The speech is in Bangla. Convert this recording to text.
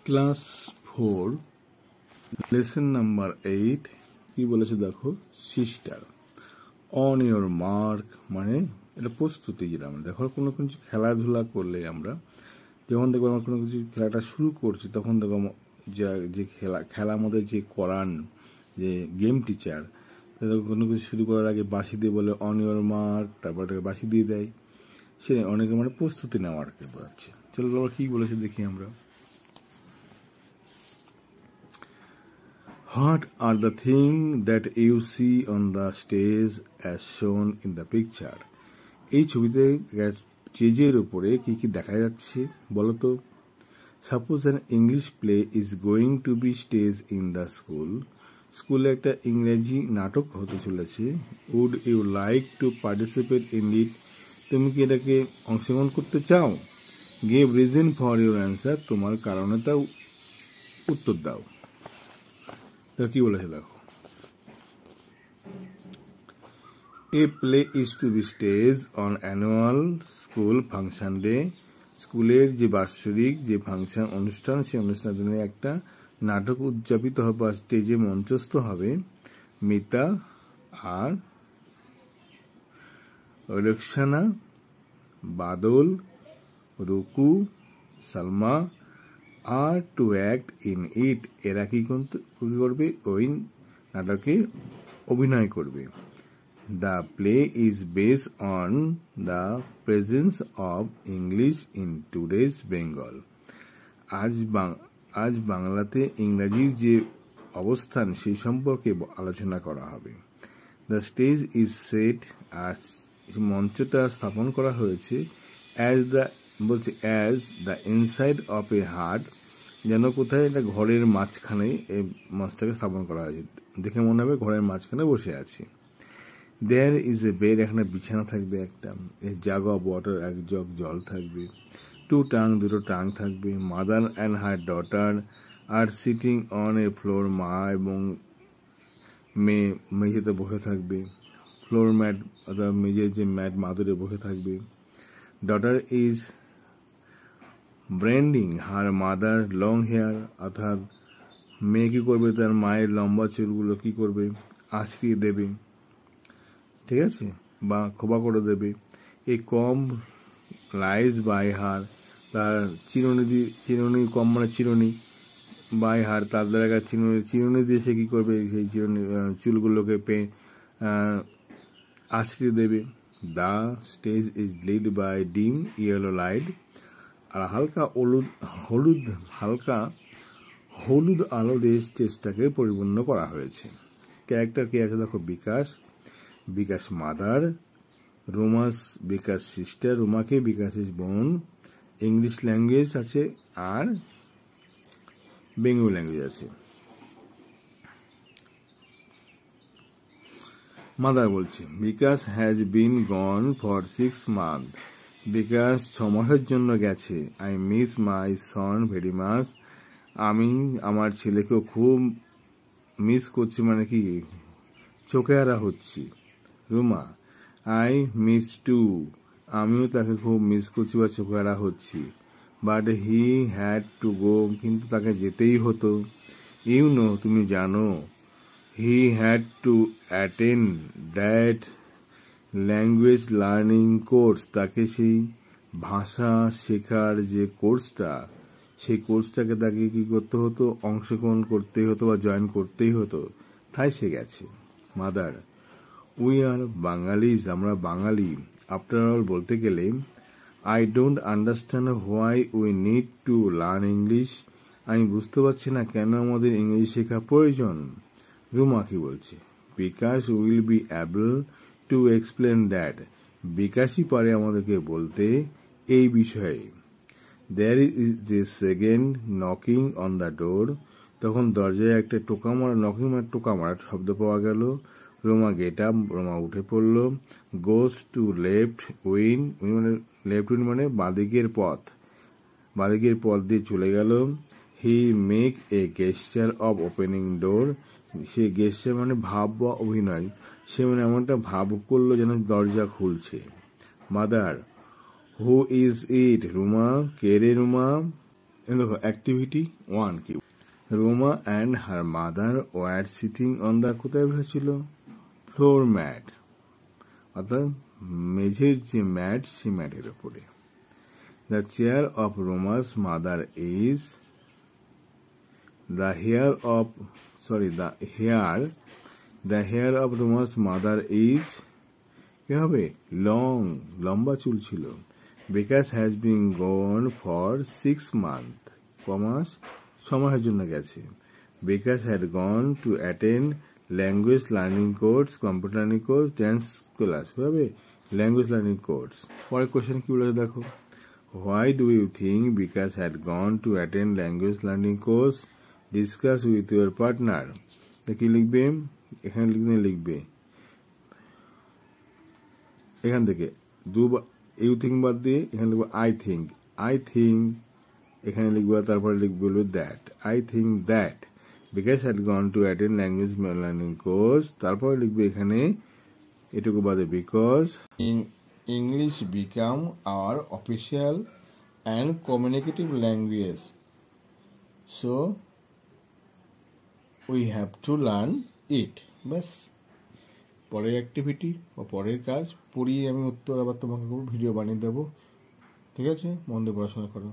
ক্লাস 4 লেসন নাম্বার 8 কি বলেছে দেখো, সিস্টার অন ইওর মার্ক, মানে এটা প্রস্তুতি। যেটা আমরা দেখো কোনো কিছু খেলাধুলা করলে আমরা যখন দেখবো আমরা কোনো কিছু খেলাটা শুরু করছি, তখন দেখো যে খেলা মধ্যে যে করান যে গেম টিচার, কোনো কিছু শুরু করার আগে বাঁশি দিয়ে বলে অন ইওর মার্ক, তারপর তাকে বাঁশি দিয়ে দেয়। সে অনেকে মানে প্রস্তুতি নেওয়ারকে বোঝাচ্ছে। চলো আবার কি বলেছে দেখি আমরা। What are the things that you see on the stage as shown in the picture? এই ছবিতে স্টেজের উপরে কি কি দেখা যাচ্ছে বলতো। Suppose an English play is going to be stage in the school. স্কুলে একটা ইংরেজি নাটক হতে চলেছে। Would you like to participate in it? তুমি কি এটাকে অংশগ্রহণ করতে চাও? Give reason for your answer, তোমার কারণে তাও উত্তর দাও। তো কি বলেছে দেখো, a play is to be stage on annual school function day. স্কুলের যে বাৎসরিক যে ফাংশন অনুষ্ঠান, সেই অনুষ্ঠানের জন্য একটা নাটক উদযাপিত হবে বা স্টেজে মঞ্চস্থ হবে। মিতা আর রুকসানা, বাদল, রুকু, সালমা আর টু অ্যাক্ট ইন ইট, এরা কি করবে, ওই নাটকে অভিনয় করবে। The play is based on the presence of English in today's Bengal. আজ বাংলাতে ইংরাজির যে অবস্থান সেই সম্পর্কে আলোচনা করা হবে। দ্য স্টেজ ইজ সেট, আর মঞ্চটা স্থাপন করা হয়েছে as the inside of A heart, যেন কোথায় একটা ঘরের মাঝখানে এই মঞ্চটাকে স্থাপন করা হয়েছে। দেখে মনে হবে ঘরের মাঝখানে বসে আছি। দেয়ার ইজ এ বেড, এখানে বিছানা থাকবে একটা। এ জাগ অফ ওয়াটার, এক জগ জল থাকবে। টু টাং, দুটো টাং থাকবে। Mother and her daughter are sitting on a floor, মা এবং মেয়ে মেঝেতে বসে থাকবে। ফ্লোর ম্যাট অর্থাৎ মেঝের যে ম্যাট মাদুরে বসে থাকবে। Daughter is branding her mother long hair, অর্থাৎ মেয়ে কি করবে, তার মায়ের লম্বা চুলগুলো কি করবে, আঁচড়িয়ে দেবে, ঠিক আছে, বা খোপা করে দেবে। এই কম লাইজ বাই হার, তার চিরুনি কম মানে চিরুনি বাই হার, তার দ্বারা চিরুনি দিয়ে সে কি করবে, সেই চিরুনি চুলগুলোকে আছড়িয়ে দেবে। The stage is lit by dim yellow light, আর হালকা হলুদ আলো দিয়ে স্টেজটাকে পরিপূর্ণ করা হয়েছে। ক্যারেক্টার কে আছে দেখো, বিকাশ মাদার, রোমাস বিকাশ সিস্টার, রোমাকে বিকাশের বোন। ইংলিশ ল্যাঙ্গুয়েজ আছে আর বেঙ্গলি ল্যাঙ্গুয়েজ আছে। মাদার বলছে Bikash has been gone for 6 months, Bikash 6 মাসের জন্য গেছে। I miss my son very much, আমি আমার ছেলেকেও খুব মিস করছি, মানে কি চোখে হারা হচ্ছি। রুমা আই মিস টু, আমিও তাকে খুব মিস করছি বা চোখে হারা হচ্ছি। But he had to go, কিন্তু তাকে যেতেই হতো। ইউ নো, তুমি জানো। He had to attend that language learning course, তাকে সেই ভাষা শেখার যে কোর্সটা, সেই কোর্সটাকে তাকে কি করতে হতো, অংশগ্রহণ করতেই হতো বা জয়েন করতেই হতো, তাই সে গেছে। মাদার উই আর বাঙালিজ, আমরা বাঙালি। আফটার অল, বলতে গেলে, I don't understand why we need to learn English, আমি বুঝতে পারছি না কেন আমাদের ইংরেজি শেখা প্রয়োজন। রুমা কি বলছে, Bikash will be able to explain that, বিকাশই পারে আমাদেরকে বলতে এই বিষয়ে। There is a second knocking on the door, তখন দরজায় একটা টোকা মারা শব্দ পাওয়া গেল। রোমা গেট আপ, রোমা উঠে পড়ল। Goes to left win, left win মানে বাঁদিকের পথ দিয়ে চলে গেল। He make a গেস্টার of opening ডোর, সে গেস্টার মানে ভাব বা অভিনয়, সে মানে এমনটা ভাব করলো যেন দরজা খুলছে। Mother who is it, Ruma কে রে রুমা। দেখো অ্যাক্টিভিটি 1 কি, Roma and her mother were sitting on the, কোথায় বসেছিল, ফ্লোর ম্যাট, অর্থাৎ মেঝের যে ম্যাট সেই ম্যাটের উপরে। The chair of Roma's mother is, the hair of Roma's mother is, কি হবে, লং, লম্বা চুল ছিল। Bikash has been gone for 6 month, কমাস, 6 মাসের জন্য গেছে। Bikash had gone to attend language learning course, computer learning course, dance class, কি হবে, ল্যাঙ্গুয়েজ লার্নিং কোর্স। পরের কোয়েশ্চেন কি বলেছে দেখো, why do you think Bikash had gone to attend language learning course, discuss with your partner. কি লিখবে, এখানে লিখবে এখান থেকে ইউ থিঙ্ক বাদ দিয়ে এখানে লিখবো আই থিঙ্ক, এখানে লিখবো, তারপরে লিখবো that, I think that Bikash had gone to attend language learning course, তারপরে লিখবে এখানে এটুকু বাদে, because English become our official and communicative language, so we have to learn it. ব্যাস, পরের অ্যাক্টিভিটি বা পরের কাজ পড়িয়ে আমি উত্তর আবার তোমাকে ভিডিও বানিয়ে দেবো। ঠিক আছে, মন দিয়ে পড়াশোনা করো।